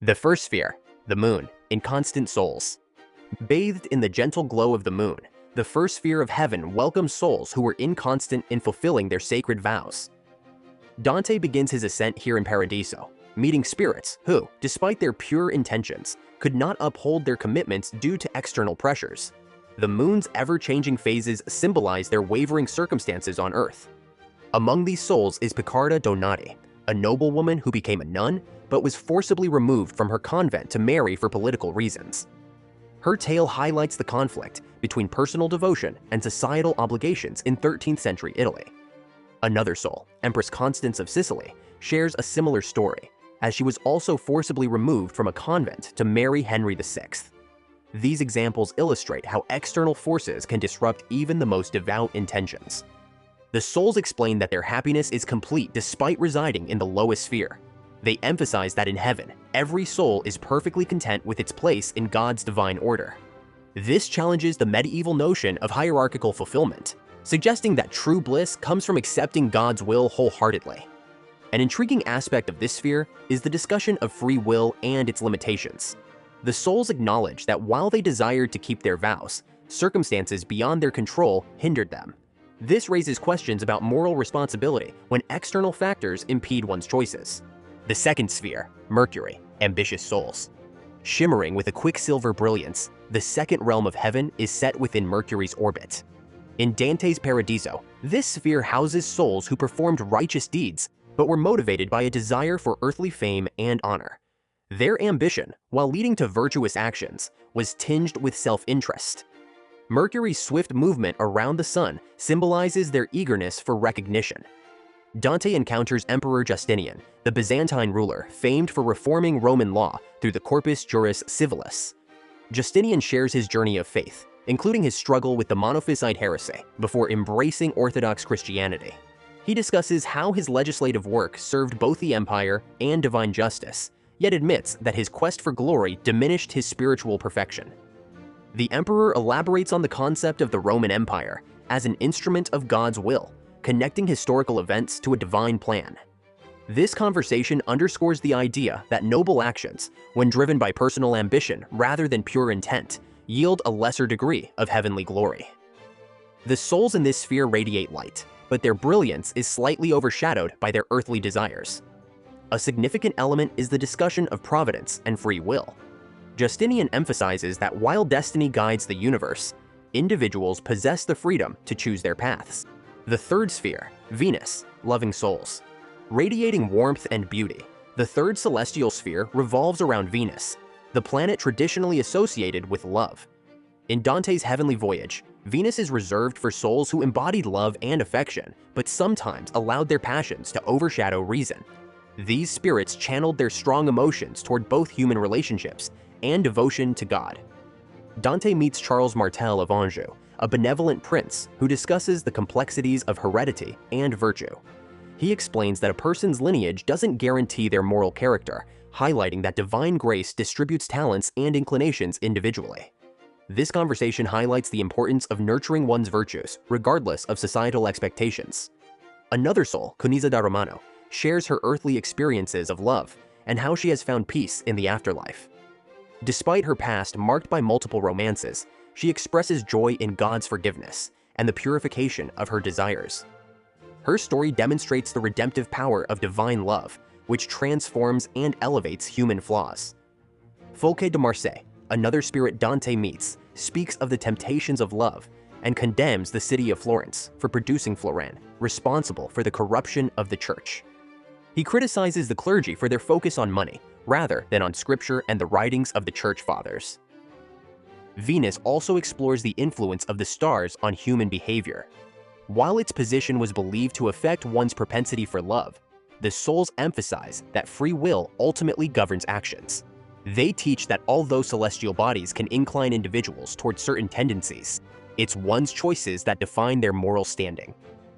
The first sphere, the moon, inconstant souls. Bathed in the gentle glow of the moon, the first sphere of heaven welcomes souls who were inconstant in fulfilling their sacred vows. Dante begins his ascent here in Paradiso, meeting spirits who, despite their pure intentions, could not uphold their commitments due to external pressures. The moon's ever-changing phases symbolize their wavering circumstances on Earth. Among these souls is Piccarda Donati, a noblewoman who became a nun but was forcibly removed from her convent to marry for political reasons. Her tale highlights the conflict between personal devotion and societal obligations in 13th century Italy. Another soul, Empress Constance of Sicily, shares a similar story, as she was also forcibly removed from a convent to marry Henry VI. These examples illustrate how external forces can disrupt even the most devout intentions. The souls explain that their happiness is complete despite residing in the lowest sphere. They emphasize that in heaven, every soul is perfectly content with its place in God's divine order. This challenges the medieval notion of hierarchical fulfillment, suggesting that true bliss comes from accepting God's will wholeheartedly. An intriguing aspect of this sphere is the discussion of free will and its limitations. The souls acknowledge that while they desired to keep their vows, circumstances beyond their control hindered them. This raises questions about moral responsibility when external factors impede one's choices. The second sphere, Mercury, ambitious souls. Shimmering with a quicksilver brilliance, the second realm of heaven is set within Mercury's orbit. In Dante's Paradiso, this sphere houses souls who performed righteous deeds but were motivated by a desire for earthly fame and honor. Their ambition, while leading to virtuous actions, was tinged with self-interest. Mercury's swift movement around the sun symbolizes their eagerness for recognition. Dante encounters Emperor Justinian, the Byzantine ruler famed for reforming Roman law through the Corpus Juris Civilis. Justinian shares his journey of faith, including his struggle with the Monophysite heresy before embracing Orthodox Christianity. He discusses how his legislative work served both the empire and divine justice, yet admits that his quest for glory diminished his spiritual perfection. The emperor elaborates on the concept of the Roman Empire as an instrument of God's will, connecting historical events to a divine plan. This conversation underscores the idea that noble actions, when driven by personal ambition rather than pure intent, yield a lesser degree of heavenly glory. The souls in this sphere radiate light, but their brilliance is slightly overshadowed by their earthly desires. A significant element is the discussion of providence and free will. Justinian emphasizes that while destiny guides the universe, individuals possess the freedom to choose their paths. The third sphere, Venus, loving souls. Radiating warmth and beauty, the third celestial sphere revolves around Venus, the planet traditionally associated with love. In Dante's Heavenly Voyage, Venus is reserved for souls who embodied love and affection, but sometimes allowed their passions to overshadow reason. These spirits channeled their strong emotions toward both human relationships and devotion to God. Dante meets Charles Martel of Anjou, a benevolent prince who discusses the complexities of heredity and virtue. He explains that a person's lineage doesn't guarantee their moral character, highlighting that divine grace distributes talents and inclinations individually. This conversation highlights the importance of nurturing one's virtues, regardless of societal expectations. Another soul, Cunisa da Romano, shares her earthly experiences of love and how she has found peace in the afterlife. Despite her past marked by multiple romances, she expresses joy in God's forgiveness and the purification of her desires. Her story demonstrates the redemptive power of divine love, which transforms and elevates human flaws. Folke de Marseille, another spirit Dante meets, speaks of the temptations of love and condemns the city of Florence for producing Florin, responsible for the corruption of the church. He criticizes the clergy for their focus on money, rather than on scripture and the writings of the church fathers. Venus also explores the influence of the stars on human behavior. While its position was believed to affect one's propensity for love, the souls emphasize that free will ultimately governs actions. They teach that although celestial bodies can incline individuals toward certain tendencies, it's one's choices that define their moral standing.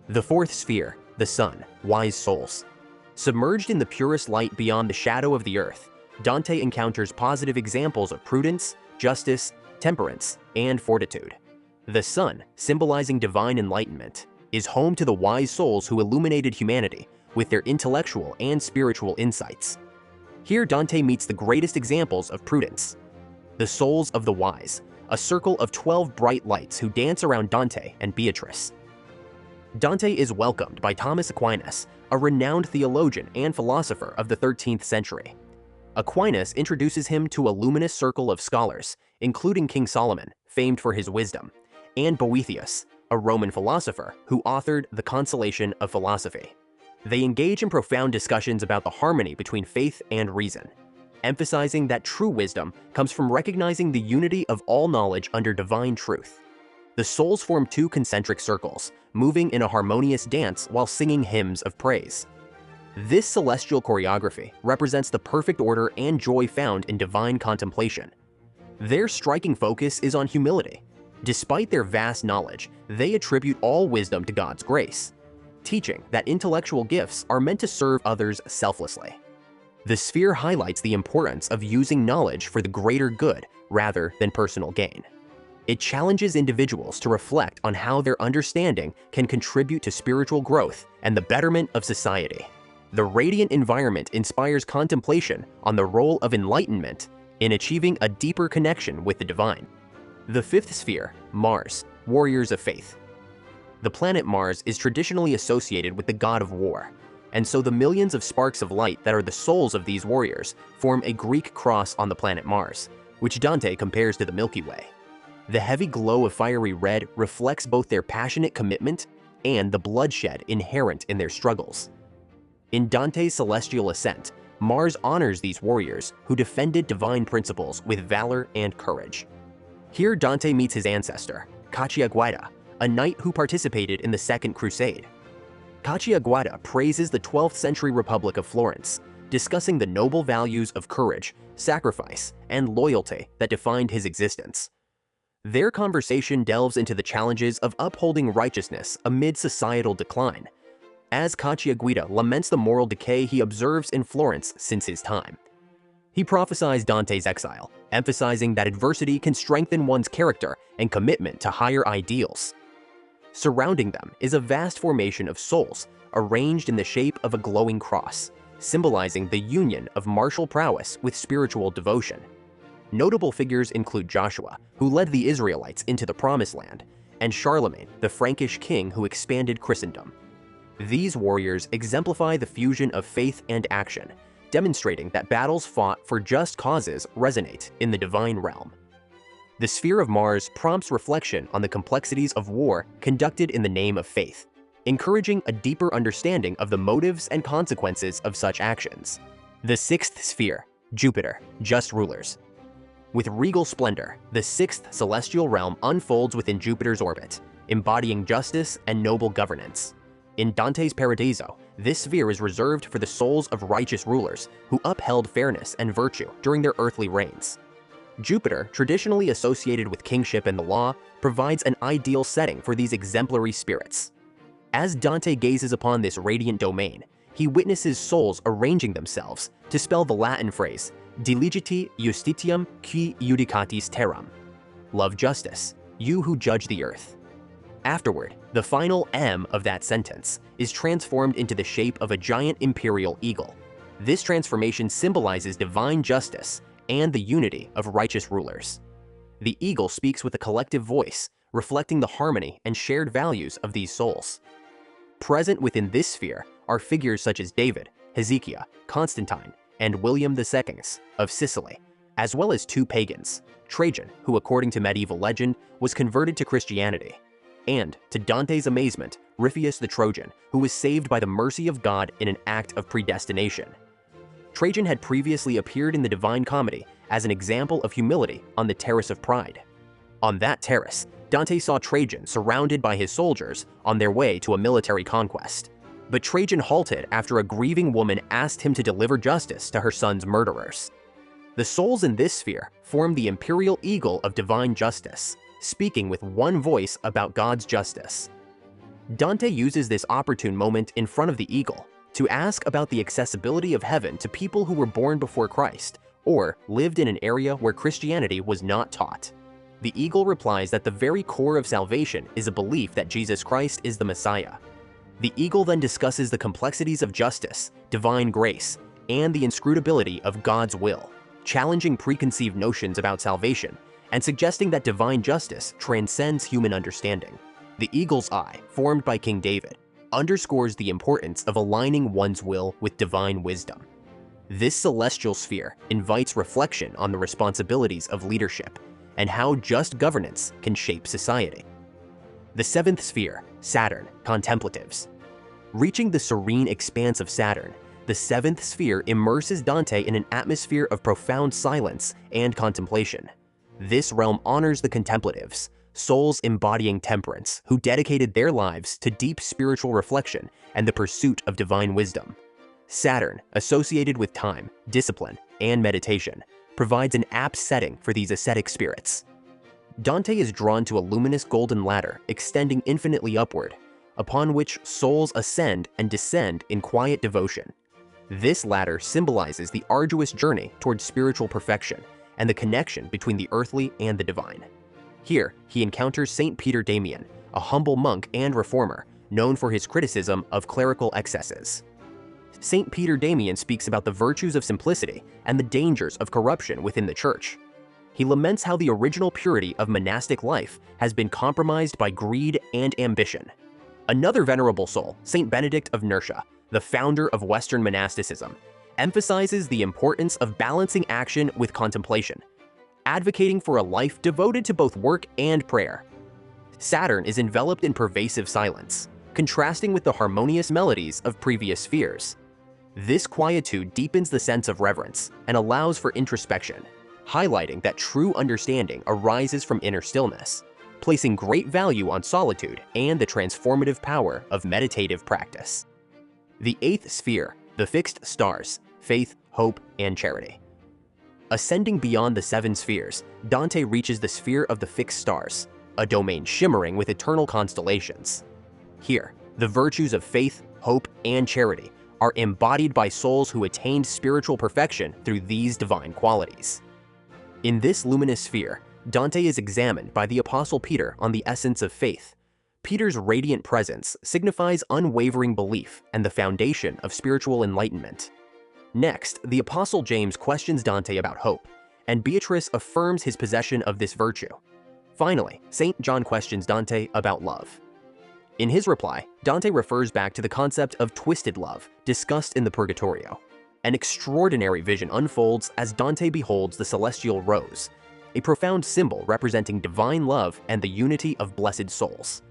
The fourth sphere, the sun, wise souls. Submerged in the purest light beyond the shadow of the earth, Dante encounters positive examples of prudence, justice, temperance, and fortitude. The sun, symbolizing divine enlightenment, is home to the wise souls who illuminated humanity with their intellectual and spiritual insights. Here Dante meets the greatest examples of prudence. The souls of the wise, a circle of 12 bright lights who dance around Dante and Beatrice. Dante is welcomed by Thomas Aquinas, a renowned theologian and philosopher of the 13th century. Aquinas introduces him to a luminous circle of scholars, including King Solomon, famed for his wisdom, and Boethius, a Roman philosopher who authored The Consolation of Philosophy. They engage in profound discussions about the harmony between faith and reason, emphasizing that true wisdom comes from recognizing the unity of all knowledge under divine truth. The souls form two concentric circles, moving in a harmonious dance while singing hymns of praise. This celestial choreography represents the perfect order and joy found in divine contemplation. Their striking focus is on humility. Despite their vast knowledge, they attribute all wisdom to God's grace, teaching that intellectual gifts are meant to serve others selflessly. The sphere highlights the importance of using knowledge for the greater good rather than personal gain. It challenges individuals to reflect on how their understanding can contribute to spiritual growth and the betterment of society. The radiant environment inspires contemplation on the role of enlightenment in achieving a deeper connection with the divine. The fifth sphere, Mars, warriors of faith. The planet Mars is traditionally associated with the god of war, and so the millions of sparks of light that are the souls of these warriors form a Greek cross on the planet Mars, which Dante compares to the Milky Way. The heavy glow of fiery red reflects both their passionate commitment and the bloodshed inherent in their struggles. In Dante's celestial ascent, Mars honors these warriors who defended divine principles with valor and courage. Here Dante meets his ancestor, Cacciaguida, a knight who participated in the Second Crusade. Cacciaguida praises the 12th century Republic of Florence, discussing the noble values of courage, sacrifice, and loyalty that defined his existence. Their conversation delves into the challenges of upholding righteousness amid societal decline, as Cacciaguida laments the moral decay he observes in Florence since his time. He prophesies Dante's exile, emphasizing that adversity can strengthen one's character and commitment to higher ideals. Surrounding them is a vast formation of souls, arranged in the shape of a glowing cross, symbolizing the union of martial prowess with spiritual devotion. Notable figures include Joshua, who led the Israelites into the Promised Land, and Charlemagne, the Frankish king who expanded Christendom. These warriors exemplify the fusion of faith and action, demonstrating that battles fought for just causes resonate in the divine realm. The sphere of Mars prompts reflection on the complexities of war conducted in the name of faith, encouraging a deeper understanding of the motives and consequences of such actions. The sixth sphere, Jupiter, just rulers. With regal splendor, the sixth celestial realm unfolds within Jupiter's orbit, embodying justice and noble governance. In Dante's Paradiso, this sphere is reserved for the souls of righteous rulers who upheld fairness and virtue during their earthly reigns. Jupiter, traditionally associated with kingship and the law, provides an ideal setting for these exemplary spirits. As Dante gazes upon this radiant domain, he witnesses souls arranging themselves to spell the Latin phrase, Diligiti justitiam qui judicatis terram. Love justice, you who judge the earth. Afterward, the final M of that sentence is transformed into the shape of a giant imperial eagle. This transformation symbolizes divine justice and the unity of righteous rulers. The eagle speaks with a collective voice, reflecting the harmony and shared values of these souls. Present within this sphere are figures such as David, Hezekiah, Constantine, and William II of Sicily, as well as two pagans, Trajan, who according to medieval legend was converted to Christianity, and, to Dante's amazement, Ripheus the Trojan, who was saved by the mercy of God in an act of predestination. Trajan had previously appeared in the Divine Comedy as an example of humility on the Terrace of Pride. On that terrace, Dante saw Trajan surrounded by his soldiers on their way to a military conquest. But Trajan halted after a grieving woman asked him to deliver justice to her son's murderers. The souls in this sphere form the imperial eagle of divine justice, speaking with one voice about God's justice. Dante uses this opportune moment in front of the eagle to ask about the accessibility of heaven to people who were born before Christ or lived in an area where Christianity was not taught. The eagle replies that the very core of salvation is a belief that Jesus Christ is the Messiah. The eagle then discusses the complexities of justice, divine grace, and the inscrutability of God's will, challenging preconceived notions about salvation and suggesting that divine justice transcends human understanding. The eagle's eye, formed by King David, underscores the importance of aligning one's will with divine wisdom. This celestial sphere invites reflection on the responsibilities of leadership and how just governance can shape society. The seventh sphere, Saturn Contemplatives. Reaching the serene expanse of Saturn, the seventh sphere immerses Dante in an atmosphere of profound silence and contemplation. This realm honors the contemplatives, souls embodying temperance, who dedicated their lives to deep spiritual reflection and the pursuit of divine wisdom. Saturn, associated with time, discipline, and meditation, provides an apt setting for these ascetic spirits. Dante is drawn to a luminous golden ladder extending infinitely upward, upon which souls ascend and descend in quiet devotion. This ladder symbolizes the arduous journey towards spiritual perfection and the connection between the earthly and the divine. Here, he encounters Saint Peter Damian, a humble monk and reformer, known for his criticism of clerical excesses. Saint Peter Damian speaks about the virtues of simplicity and the dangers of corruption within the church. He laments how the original purity of monastic life has been compromised by greed and ambition. Another venerable soul, Saint Benedict of Nursia, the founder of Western monasticism, emphasizes the importance of balancing action with contemplation, advocating for a life devoted to both work and prayer. Saturn is enveloped in pervasive silence, contrasting with the harmonious melodies of previous spheres. This quietude deepens the sense of reverence and allows for introspection, highlighting that true understanding arises from inner stillness, placing great value on solitude and the transformative power of meditative practice. The eighth sphere, the fixed stars, faith, hope, and charity. Ascending beyond the seven spheres, Dante reaches the sphere of the fixed stars, a domain shimmering with eternal constellations. Here, the virtues of faith, hope, and charity are embodied by souls who attained spiritual perfection through these divine qualities. In this luminous sphere, Dante is examined by the Apostle Peter on the essence of faith. Peter's radiant presence signifies unwavering belief and the foundation of spiritual enlightenment. Next, the Apostle James questions Dante about hope, and Beatrice affirms his possession of this virtue. Finally, St. John questions Dante about love. In his reply, Dante refers back to the concept of twisted love discussed in the Purgatorio. An extraordinary vision unfolds as Dante beholds the celestial rose, a profound symbol representing divine love and the unity of blessed souls.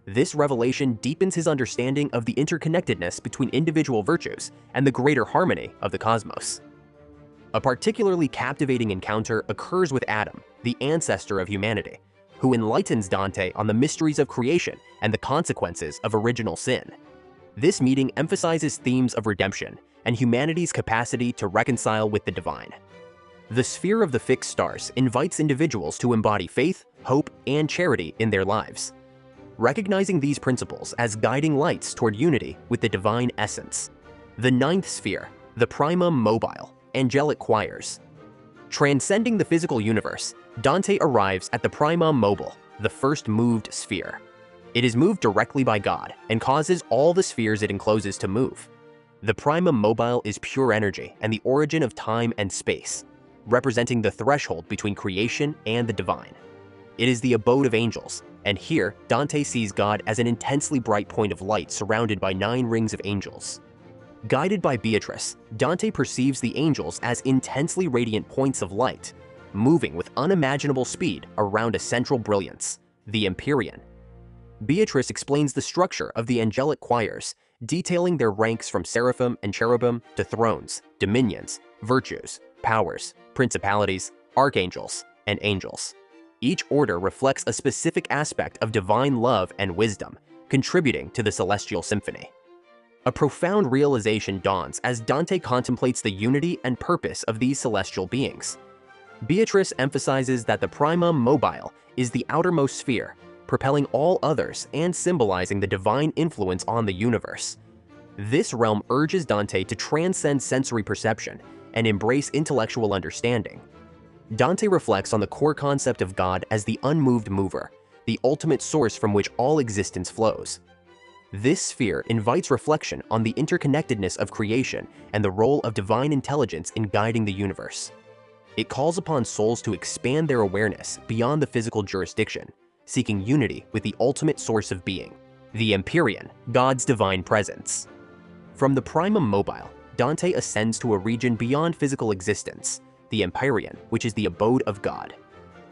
This revelation deepens his understanding of the interconnectedness between individual virtues and the greater harmony of the cosmos. A particularly captivating encounter occurs with Adam, the ancestor of humanity, who enlightens Dante on the mysteries of creation and the consequences of original sin. This meeting emphasizes themes of redemption and humanity's capacity to reconcile with the divine. The sphere of the fixed stars invites individuals to embody faith, hope, and charity in their lives, recognizing these principles as guiding lights toward unity with the divine essence. The ninth sphere, the Prima Mobile, angelic choirs. Transcending the physical universe, Dante arrives at the Prima Mobile, the first moved sphere. It is moved directly by God and causes all the spheres it encloses to move. The Prima Mobile is pure energy and the origin of time and space, representing the threshold between creation and the divine. It is the abode of angels, and here Dante sees God as an intensely bright point of light surrounded by 9 rings of angels. Guided by Beatrice, Dante perceives the angels as intensely radiant points of light, moving with unimaginable speed around a central brilliance, the Empyrean. Beatrice explains the structure of the angelic choirs, detailing their ranks from seraphim and cherubim to thrones, dominions, virtues, powers, principalities, archangels, and angels. Each order reflects a specific aspect of divine love and wisdom, contributing to the celestial symphony. A profound realization dawns as Dante contemplates the unity and purpose of these celestial beings. Beatrice emphasizes that the Prima Mobile is the outermost sphere, propelling all others and symbolizing the divine influence on the universe. This realm urges Dante to transcend sensory perception and embrace intellectual understanding. Dante reflects on the core concept of God as the unmoved mover, the ultimate source from which all existence flows. This sphere invites reflection on the interconnectedness of creation and the role of divine intelligence in guiding the universe. It calls upon souls to expand their awareness beyond the physical jurisdiction, seeking unity with the ultimate source of being, the Empyrean, God's divine presence. From the Prima Mobile, Dante ascends to a region beyond physical existence, the Empyrean, which is the abode of God.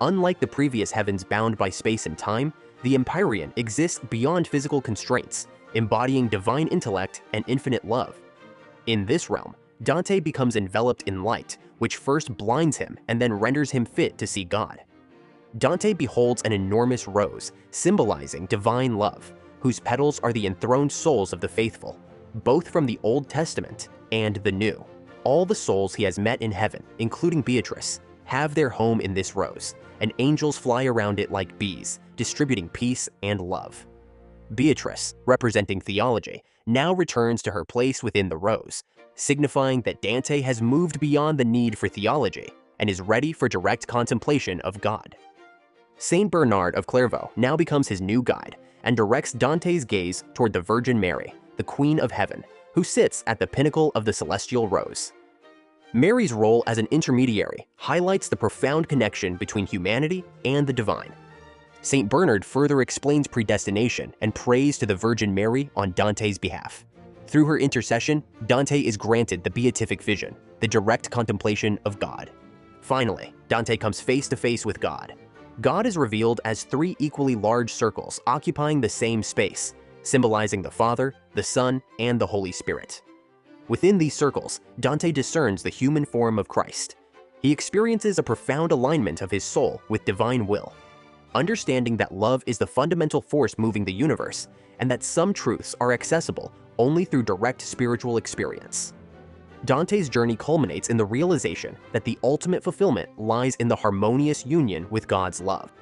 Unlike the previous heavens bound by space and time, the Empyrean exists beyond physical constraints, embodying divine intellect and infinite love. In this realm, Dante becomes enveloped in light, which first blinds him and then renders him fit to see God. Dante beholds an enormous rose, symbolizing divine love, whose petals are the enthroned souls of the faithful, both from the Old Testament and the New. All the souls he has met in heaven, including Beatrice, have their home in this rose, and angels fly around it like bees, distributing peace and love. Beatrice, representing theology, now returns to her place within the rose, signifying that Dante has moved beyond the need for theology and is ready for direct contemplation of God. Saint Bernard of Clairvaux now becomes his new guide and directs Dante's gaze toward the Virgin Mary, the Queen of Heaven, who sits at the pinnacle of the celestial rose. Mary's role as an intermediary highlights the profound connection between humanity and the divine. Saint Bernard further explains predestination and prays to the Virgin Mary on Dante's behalf. Through her intercession, Dante is granted the beatific vision, the direct contemplation of God. Finally, Dante comes face to face with God. God is revealed as three equally large circles occupying the same space, symbolizing the Father, the Son, and the Holy Spirit. Within these circles, Dante discerns the human form of Christ. He experiences a profound alignment of his soul with divine will, understanding that love is the fundamental force moving the universe, and that some truths are accessible only through direct spiritual experience. Dante's journey culminates in the realization that the ultimate fulfillment lies in the harmonious union with God's love.